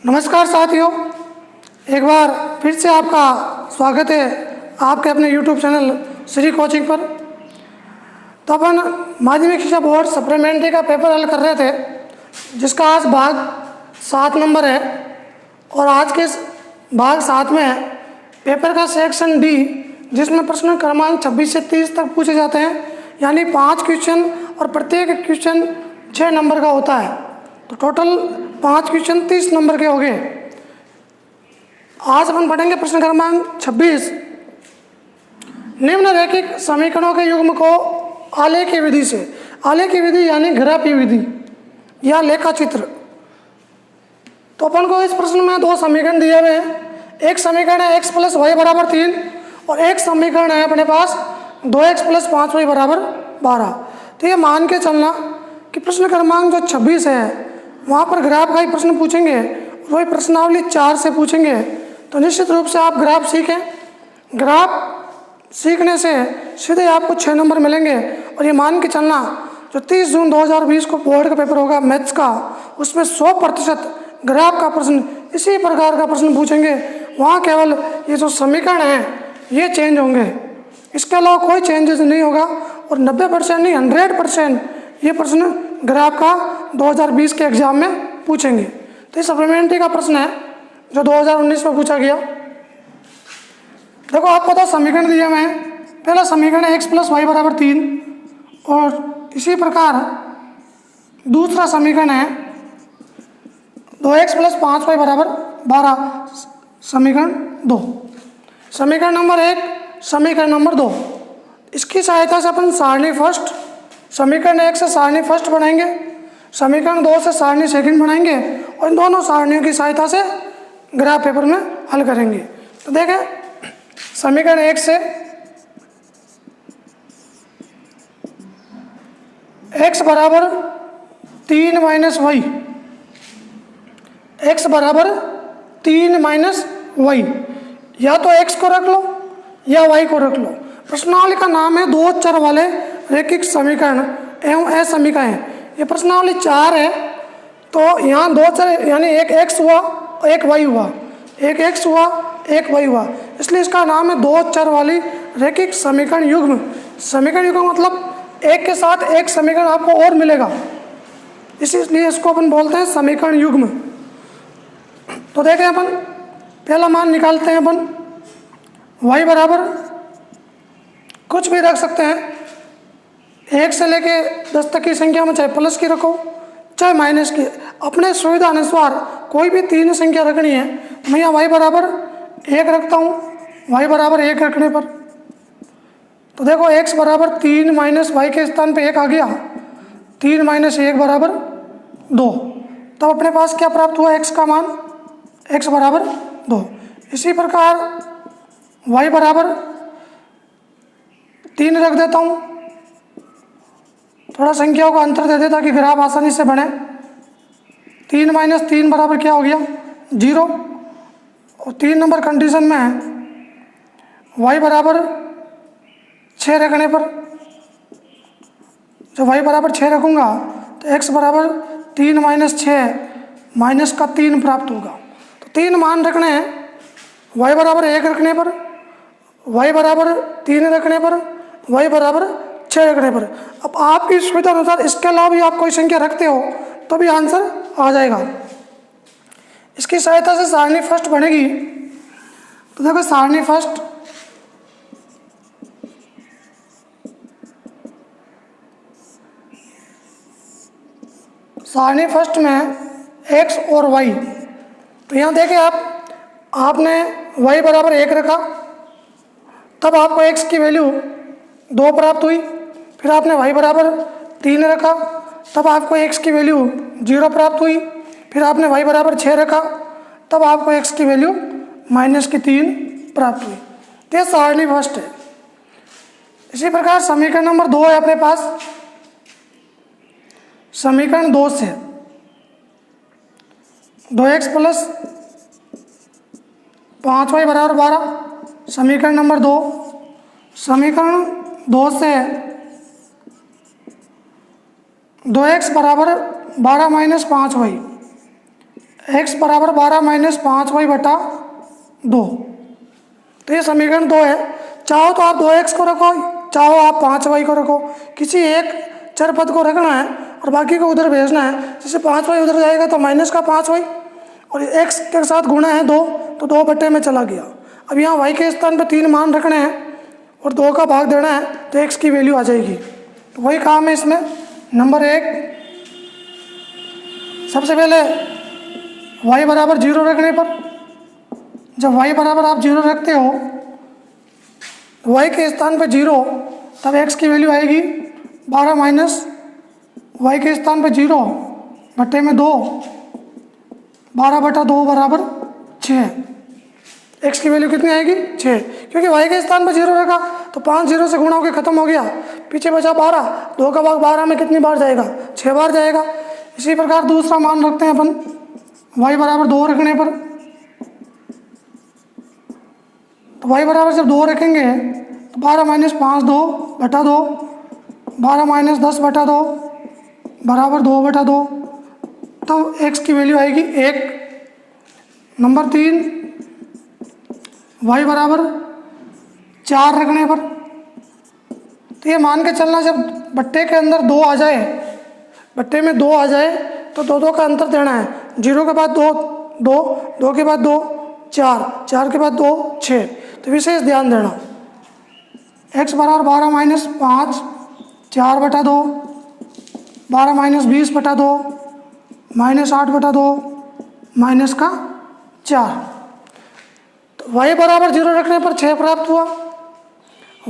नमस्कार साथियों, एक बार फिर से आपका स्वागत है आपके अपने YouTube चैनल श्री कोचिंग पर। तो अपन माध्यमिक शिक्षा बोर्ड सप्लीमेंट्री का पेपर हल कर रहे थे, जिसका आज भाग 7 नंबर है। और आज के इस भाग 7 में पेपर का सेक्शन डी, जिसमें प्रश्न क्रमांक 26 से 30 तक पूछे जाते हैं, यानी 5 क्वेश्चन और प्रत्येक क्वेश्चन 6 नंबर का होता है। तो टोटल 5 क्वेश्चन 30 नंबर के हो गए। आज अपन पढ़ेंगे प्रश्न क्रमांक 26। निम्नलिखित समीकरणों के युग्म को आलेखीय विधि से, आलेखीय विधि यानी ग्राफीय विधि या लेखा चित्र। तो अपन को इस प्रश्न में 2 समीकरण दिए हुए हैं। एक समीकरण है x + y = 3 और एक समीकरण है अपने पास 2x + 5y = 12। तो ये मान के चलना कि प्रश्न क्रमांक जो 26 है वहाँ पर ग्राफ का ही प्रश्न पूछेंगे, वही प्रश्नावली 4 से पूछेंगे। तो निश्चित रूप से आप ग्राफ सीखें। ग्राफ सीखने से सीधे आपको 6 नंबर मिलेंगे। और ये मान के चलना जो 30 जून 2020 को बोर्ड का पेपर होगा मैथ्स का, उसमें 100% ग्राफ का प्रश्न इसी प्रकार का प्रश्न पूछेंगे। वहाँ केवल ये जो समीकरण हैं ये चेंज होंगे, इसके अलावा कोई चेंजेस नहीं होगा। और 90% नहीं 100% ये प्रश्न ग्राफ का 2020 के एग्जाम में पूछेंगे। तो ये सप्लीमेंट्री का प्रश्न है जो 2019 में पूछा गया। देखो आपको 2 समीकरण दिए हुए हैं। पहला समीकरण है x + y = 3 और इसी प्रकार दूसरा समीकरण है 2x + 5y = 12। समीकरण 2, समीकरण नंबर 1, समीकरण नंबर 2। इसकी सहायता से अपन सारणी फर्स्ट, समीकरण 1 से सारणी फर्स्ट बनाएंगे, समीकरण 2 से सारणी सेकंड बनाएंगे और इन दोनों सारणियों की सहायता से ग्राफ पेपर में हल करेंगे। तो देखें समीकरण 1 से x = 3 - y, x = 3 - y, या तो x को रख लो या y को रख लो। प्रश्नावली का नाम है 2 चर वाले रैखिक समीकरण एवं असमीकरण। ये प्रश्नावली 4 है। तो यहाँ 2 चर यानी एक x हुआ एक y हुआ, एक x हुआ एक y हुआ, इसलिए इसका नाम है 2 चर वाली रैखिक समीकरण युग्म। समीकरण युग्म मतलब एक के साथ एक समीकरण आपको और मिलेगा, इसलिए इसको अपन बोलते हैं समीकरण युग्म। तो देखें अपन पहला मान निकालते हैं। अपन y बराबर कुछ भी रख सकते हैं, 1 से लेके 10 तक की संख्या में चाहे प्लस की रखो चाहे माइनस की, अपने सुविधा अनुसार कोई भी 3 संख्या रखनी है। तो मैं यहाँ y = 1 रखता हूँ, y = 1 रखने पर तो देखो x = 3 - y के स्थान पे 1 आ गया, 3 - 1 = 2। तब अपने पास क्या प्राप्त हुआ, x का मान, x = 2। इसी प्रकार y = 3 रख देता हूँ, थोड़ा संख्याओं का अंतर दे दे ताकि ग्राफ आसानी से बने। 3 - 3 बराबर क्या हो गया, 0। और 3 नंबर कंडीशन में y = 6 रखने पर, जब y = 6 रखूँगा तो x = 3 - 6 - का 3 प्राप्त होगा। तो 3 मान रखने हैं, y = 1 रखने पर, y = 3 रखने पर, y = 6 रखने पर। अब आपकी सुविधा अनुसार इसके अलावा भी आप कोई संख्या रखते हो तो भी आंसर आ जाएगा। इसकी सहायता से सारणी फर्स्ट बनेगी। तो देखो सारणी फर्स्ट, सारणी फर्स्ट में x और y। तो यहाँ देखें आपने y = 1 रखा, तब आपको x की वैल्यू 2 प्राप्त हुई। फिर आपने y = 3 रखा, तब आपको x की वैल्यू 0 प्राप्त हुई। फिर आपने y = 6 रखा, तब आपको x की वैल्यू -3 प्राप्त हुई। तो ये सारणी फर्स्ट है। इसी प्रकार समीकरण नंबर 2 है अपने पास। समीकरण 2 से 2x + 5y = 12। समीकरण नंबर 2, समीकरण 2 से 2x = 12 - 5y, x बराबर 12 माइनस 5y बटा 2। तो ये समीकरण 2 है। चाहो तो आप 2x को रखो, चाहो आप 5y को रखो, किसी एक चर पद को रखना है और बाकी को उधर भेजना है। जैसे 5y उधर जाएगा तो माइनस का 5y, और x के साथ गुणा है 2, तो 2 बटे में चला गया। अब यहाँ y के स्थान पर 3 मान रखने हैं और 2 का भाग देना है, तो x की वैल्यू आ जाएगी। तो वही काम है इसमें। नंबर 1, सबसे पहले y बराबर 0 रखने पर, जब y बराबर आप 0 रखते हो, y के स्थान पर 0, तब x की वैल्यू आएगी 12 माइनस y के स्थान पर 0 बटे में 2, 12 बटा 2 बराबर 6। x की वैल्यू कितनी आएगी? 6, क्योंकि y के स्थान पर 0 रखा तो 5 0 से गुणा होकर खत्म हो गया, पीछे बचा 12, 2 का भाग 12 में कितनी बार जाएगा? 6 बार जाएगा। इसी प्रकार दूसरा मान रखते हैं अपन, y बराबर 2 रखने पर, तो y बराबर जब 2 रखेंगे तो 12 माइनस 5 2 बटा 2, 12 माइनस 10 बटा 2 बराबर 2 बटा 2, तो x की वैल्यू आएगी 1। नंबर 3, y बराबर 4 रखने पर, तो ये मान के चलना जब बट्टे के अंदर 2 आ जाए, बट्टे में 2 आ जाए तो 2 2 का अंतर देना है। 0 के बाद 2 2, 2 के बाद 2 4, 4 के बाद 2 6, तो विशेष ध्यान देना। x बराबर 12 माइनस 5 4 बटा 2, 12 माइनस 20 बटा 2, माइनस 8 बटा 2, माइनस का 4। तो y बराबर 0 रखने पर 6 प्राप्त हुआ,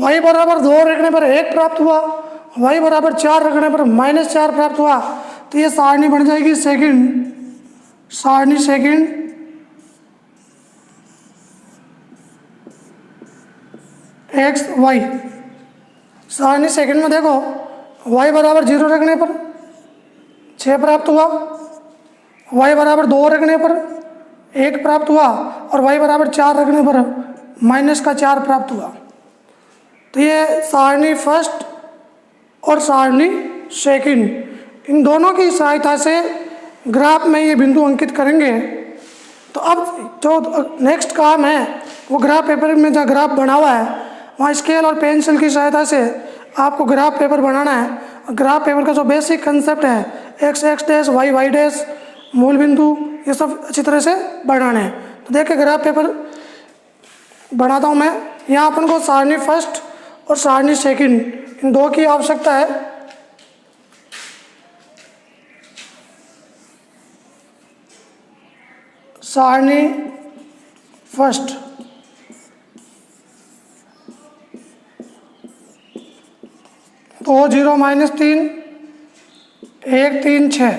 y बराबर 2 रखने पर 1 प्राप्त हुआ, y बराबर 4 रखने पर माइनस 4 प्राप्त हुआ। तो ये सारणी बन जाएगी सेकंड, सारणी सेकंड एक्स वाई। सारणी सेकंड में देखो, y बराबर 0 रखने पर 6 प्राप्त हुआ, y बराबर 2 रखने पर 1 प्राप्त हुआ, और y बराबर 4 रखने पर माइनस का 4 प्राप्त हुआ। तो ये सारणी फर्स्ट और सारणी सेकंड, इन दोनों की सहायता से ग्राफ में ये बिंदु अंकित करेंगे। तो अब जो नेक्स्ट काम है वो ग्राफ पेपर में जहाँ ग्राफ बना हुआ है वहाँ स्केल और पेंसिल की सहायता से आपको ग्राफ पेपर बनाना है। ग्राफ पेपर का जो बेसिक कंसेप्ट है, X X dash Y Y dash, मूल बिंदु, ये सब अच्छी तरह से बनाने हैं। तो देखिए ग्राफ पेपर बनाता हूँ मैं। यहाँ अपन को सारणी फर्स्ट और सारणी सेकंड, इन दो की आवश्यकता है। सारणी फर्स्ट, तो 0 माइनस 3 1 3 6,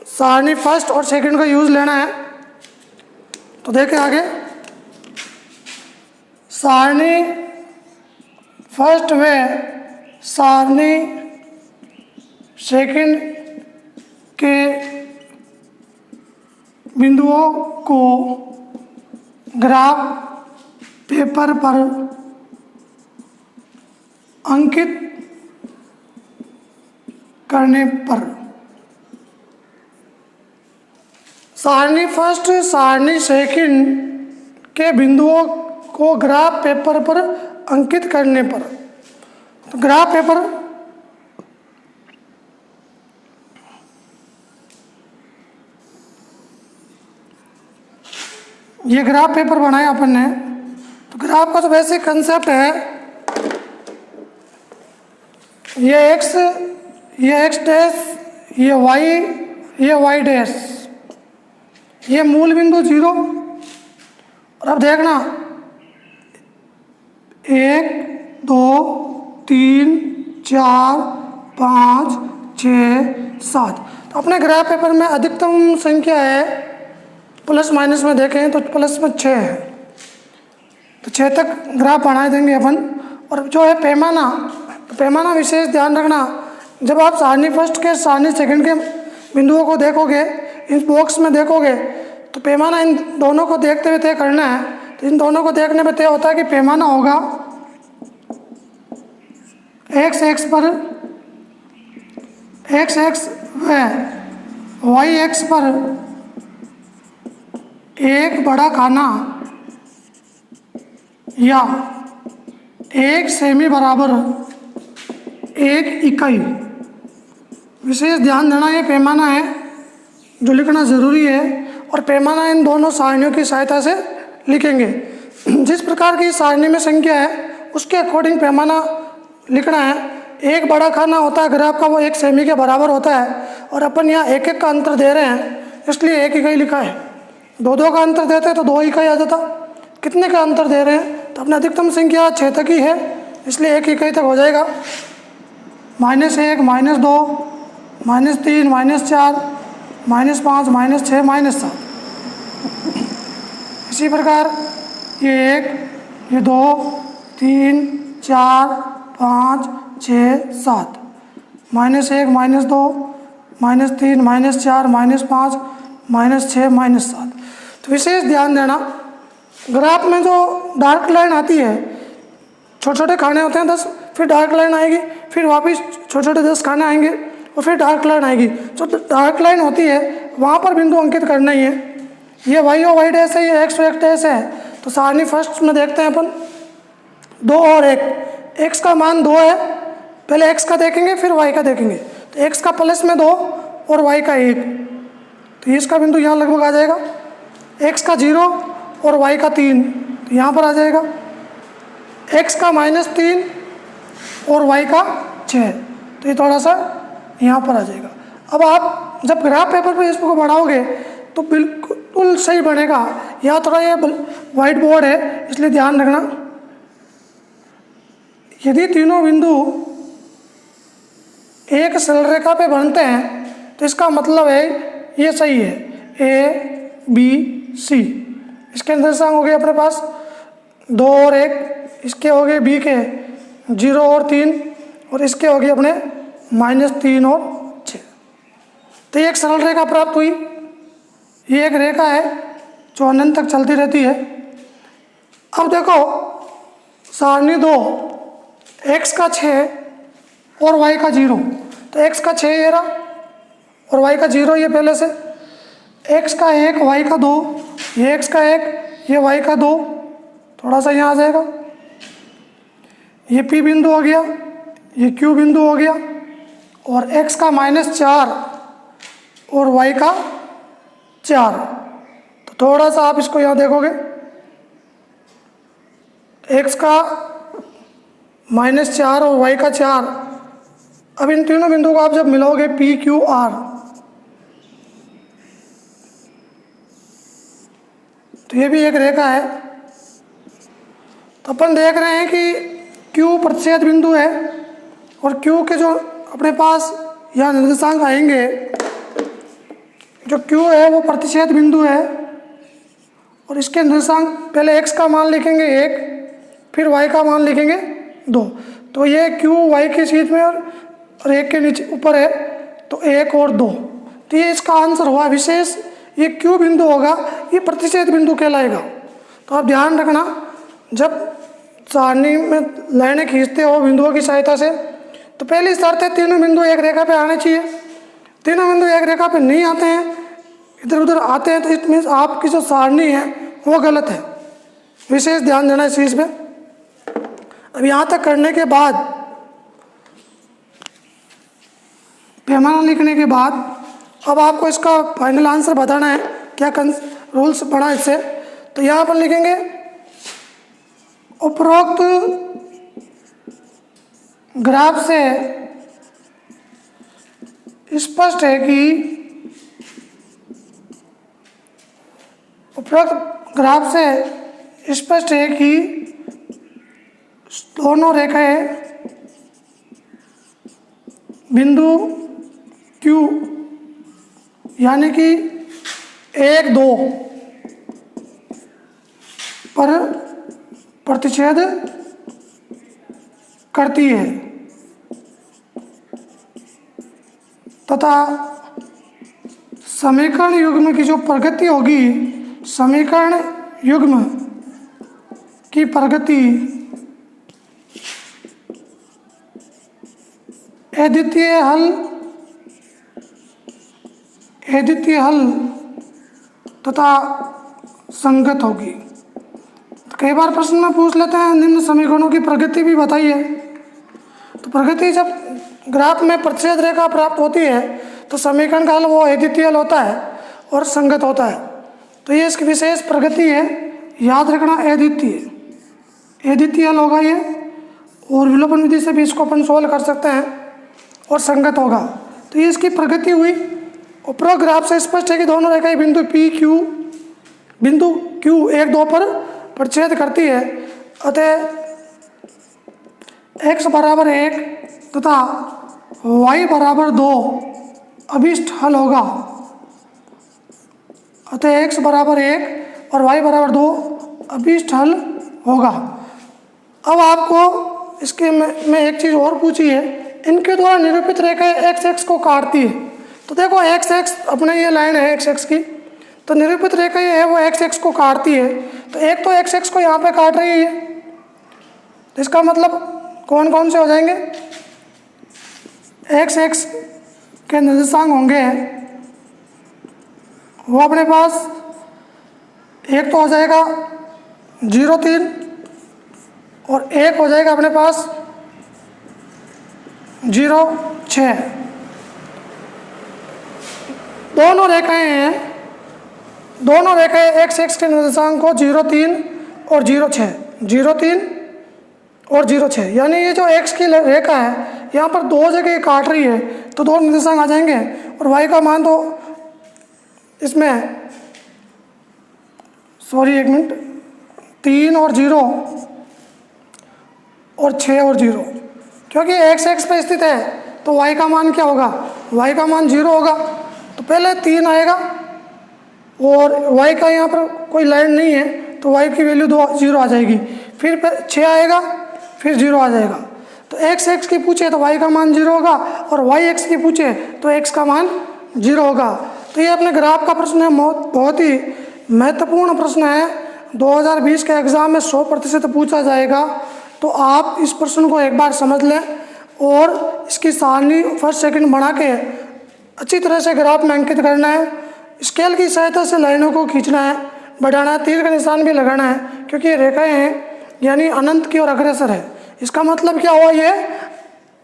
सारणी फर्स्ट और सेकंड का यूज लेना है। तो देखें आगे, सारणी फर्स्ट व सारणी सेकंड के बिंदुओं को ग्राफ पेपर पर अंकित करने पर, सारणी फर्स्ट सारणी सेकंड के बिंदुओं को ग्राफ पेपर पर अंकित करने पर, तो ग्राफ पेपर ये ग्राफ पेपर बनाया अपन ने। तो ग्राफ का जो बेसिक कंसेप्ट है, ये एक्स डैश, ये वाई डैश, ये मूल बिंदु 0। और अब देखना 1 2 3 4 5 6 7। तो अपने ग्राफ पेपर में अधिकतम संख्या है, प्लस माइनस में देखें तो प्लस में 6 है, तो 6 तक ग्राफ बना देंगे अपन। और जो है पैमाना, तो पैमाना विशेष ध्यान रखना, जब आप सारणी फर्स्ट के सारणी सेकंड के बिंदुओं को देखोगे, इस बॉक्स में देखोगे, तो पैमाना इन दोनों को देखते हुए तय करना है। तो इन दोनों को देखने पे तय होता है कि पैमाना होगा एक्स एक्स पर एक्स एक्स व वाई एक्स पर एक बड़ा खाना या एक सेमी बराबर एक इकाई। विशेष ध्यान देना, ये पैमाना है जो लिखना ज़रूरी है, और पैमाना इन दोनों सारणियों की सहायता से लिखेंगे। जिस प्रकार की सारणी में संख्या है उसके अकॉर्डिंग पैमाना लिखना है। एक बड़ा खाना होता है ग्राफ का, वो एक सेमी के बराबर होता है, और अपन यहाँ एक एक का अंतर दे रहे हैं इसलिए एक इकाई लिखा है। दो दो का अंतर देते तो 2 इकाई आ जाता। कितने का अंतर दे रहे हैं तो अपने अधिकतम संख्या 6 तक ही है इसलिए 1 इकाई तक हो जाएगा। -1, -2, -3, -4, -5, -6, -7। इसी प्रकार ये 1, ये 2, 3, 4, 5, 6, 7, -1, -2, -3, -4, -5, -6, -7। तो विशेष ध्यान देना, ग्राफ में जो डार्क लाइन आती है, छोटे छोटे खाने होते हैं 10, फिर डार्क लाइन आएगी, फिर वापस छोटे छोटे 10 खाने आएंगे और फिर डार्क लाइन आएगी। जो डार्क लाइन होती है वहाँ पर बिंदु अंकित करना ही है। ये वाई और वाई डैश है, ये एक्स और एक्स डैश है। तो सारणी फर्स्ट में देखते हैं अपन 2 और 1। एक्स का मान 2 है, पहले एक्स का देखेंगे फिर वाई का देखेंगे। तो एक्स का प्लस में 2 और वाई का 1, तो इसका बिंदु यहाँ लगभग आ जाएगा। एक्स का 0 और वाई का 3, तो यहाँ पर आ जाएगा। एक्स का -3 और वाई का 6, तो ये थोड़ा सा यहाँ पर आ जाएगा। अब आप जब ग्राफ पेपर पे इसको बढ़ाओगे तो बिल्कुल सही बनेगा। यहाँ थोड़ा ये वाइट बोर्ड है इसलिए ध्यान रखना। यदि तीनों बिंदु एक सरल रेखा पे बनते हैं तो इसका मतलब है ये सही है, ए बी सी। इसके निर्देशांक हो गए अपने पास 2 और 1, इसके हो गए बी के 0 और 3, और इसके हो गए अपने -3 और 6। तो एक सरल रेखा प्राप्त हुई। ये एक रेखा है जो अनंत तक चलती रहती है। अब देखो सारणी 2, एक्स का 6 और वाई का 0, तो एक्स का 6 ये रहा और वाई का 0 ये पहले से। एक्स का 1, वाई का 2, ये एक्स का 1, ये वाई का 2, थोड़ा सा यहाँ आ जाएगा। ये पी बिंदु हो गया, ये क्यू बिंदु हो गया, और एक्स का -4 और वाई का 4। तो थोड़ा सा आप इसको यहाँ देखोगे, एक्स का -4 और वाई का 4। अब इन तीनों बिंदुओं को आप जब मिलाओगे पी क्यू आर, तो ये भी एक रेखा है। तो अपन देख रहे हैं कि Q प्रतिच्छेद बिंदु है, और Q के जो अपने पास यहाँ निर्देशांक आएंगे, जो Q है वो प्रतिच्छेद बिंदु है, और इसके निर्देशांक पहले x का मान लिखेंगे 1, फिर y का मान लिखेंगे 2। तो ये Q y के सीध में और 1 के नीचे ऊपर है, तो 1 और 2, तो ये इसका आंसर हुआ। विशेष ये Q बिंदु होगा, ये प्रतिच्छेद बिंदु कहलाएगा। तो आप ध्यान रखना, जब सारणी में लाइनें खींचते हो बिंदुओं की सहायता से, तो पहली शर्त है तीनों बिंदु एक रेखा पे आने चाहिए। तीनों बिंदु एक रेखा पे नहीं आते हैं, इधर उधर आते हैं, तो इट मीन्स आपकी जो सारणी है वो गलत है। विशेष ध्यान देना इस चीज़ पे। अब यहाँ तक करने के बाद, पैमाना लिखने के बाद, अब आपको इसका फाइनल आंसर बताना है, क्या रूल्स पढ़ा इससे। तो यहाँ पर लिखेंगे उपरोक्त ग्राफ से स्पष्ट है कि दोनों रेखाएं बिंदु Q यानी कि 1, 2 पर प्रतिच्छेद करती है, तथा समीकरण युग्म की जो प्रगति होगी, समीकरण युग्म की प्रगति अद्वितीय हल तथा संगत होगी। तो कई बार प्रश्न में पूछ लेते हैं निम्न समीकरणों की प्रगति भी बताइए। तो प्रगति जब ग्राफ में प्रतिच्छेद रेखा प्राप्त होती है तो समीकरण का हल वो अद्वितीय हल होता है और संगत होता है। तो ये इसकी विशेष प्रगति है, याद रखना अद्वितीय हल होगा ये, और विलोपन विधि से भी इसको अपन सोल्व कर सकते हैं और संगत होगा। तो ये इसकी प्रगति हुई। उपरोक्त ग्राफ से स्पष्ट है कि दोनों रेखाएं बिंदु Q 1 2 पर प्रतिच्छेद करती है, अतः x बराबर 1 तथा y बराबर 2 अभीष्ट हल होगा। अतः x बराबर 1 और y बराबर 2 अभीष्ट हल होगा। अब आपको इसके में एक चीज़ और पूछी है, इनके द्वारा निरूपित रेखाएं x को काटती है। तो देखो x अपने ये लाइन है x की, तो निरूपित रेखा ये है वो x को काटती है। तो एक तो x को यहाँ पे काट रही है, तो इसका मतलब कौन कौन से हो जाएंगे, x के निर्देशांक होंगे वो अपने पास एक तो हो जाएगा 0 3 और एक हो जाएगा अपने पास 0 6। दोनों रेखाएं हैं, दोनों रेखाएं x के निर्देशांक को 0 3 और 0 6, 0 3 और 0 6, यानी ये जो x की रेखा है यहाँ पर दो जगह काट रही है, तो दो निर्देशांक आ जाएंगे। और y का मान तो इसमें 3 और 0 और 6 और 0, क्योंकि x पे स्थित है तो y का मान क्या होगा, y का मान 0 होगा। तो पहले 3 आएगा और y का यहाँ पर कोई लाइन नहीं है तो y की वैल्यू 0 आ जाएगी, फिर 6 आएगा, फिर 0 आ जाएगा। तो x की पूछे तो y का मान 0 होगा और y की पूछे तो x का मान 0 होगा। तो ये अपने ग्राफ का प्रश्न है, बहुत ही महत्वपूर्ण प्रश्न है, 2020 के एग्ज़ाम में 100% पूछा जाएगा। तो आप इस प्रश्न को एक बार समझ लें और इसकी सारणी फर्स्ट सेकंड बना के अच्छी तरह से ग्राफ में अंकित करना है। स्केल की सहायता से लाइनों को खींचना है, बढ़ाना है, तीर का निशान भी लगाना है, क्योंकि ये रेखाएं हैं यानी अनंत की ओर अग्रसर है। इसका मतलब क्या हुआ, ये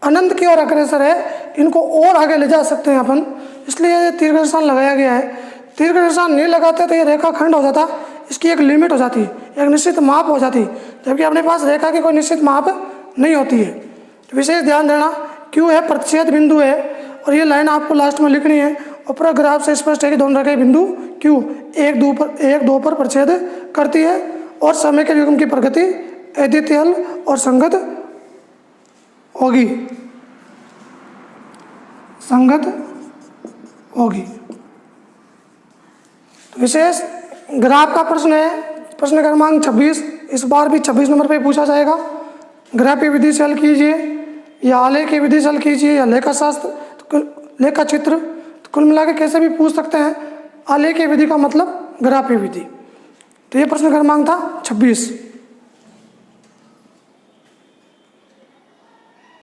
अनंत की ओर अग्रसर है, इनको और आगे ले जा सकते हैं अपन, इसलिए ये तीर का निशान लगाया गया है। तीर का निशान नहीं लगाते तो ये रेखा खंड हो जाता, इसकी एक लिमिट हो जाती, एक निश्चित माप हो जाती, जबकि अपने पास रेखा की कोई निश्चित माप नहीं होती है। तो विशेष ध्यान देना, Q है प्रतिच्छेद बिंदु है और ये लाइन आपको लास्ट में लिखनी है। ऊपर ग्राफ से स्पष्ट है कि दोनों रेखाएं बिंदु Q 1 2 पर प्रतिच्छेद करती है और समय के युग्म की प्रगति अद्वितीय हल और संगत होगी, तो विशेष ग्राफ का प्रश्न है, प्रश्न क्रमांक 26, इस बार भी 26 नंबर पे पूछा जाएगा। ग्राफीय विधि से हल कीजिए या आलेख की विधि से हल कीजिए या लेखा चित्र, तो कुल मिला के कैसे भी पूछ सकते हैं। आलेख की विधि का मतलब ग्राफीय विधि। तो ये प्रश्न क्रमांक था 26।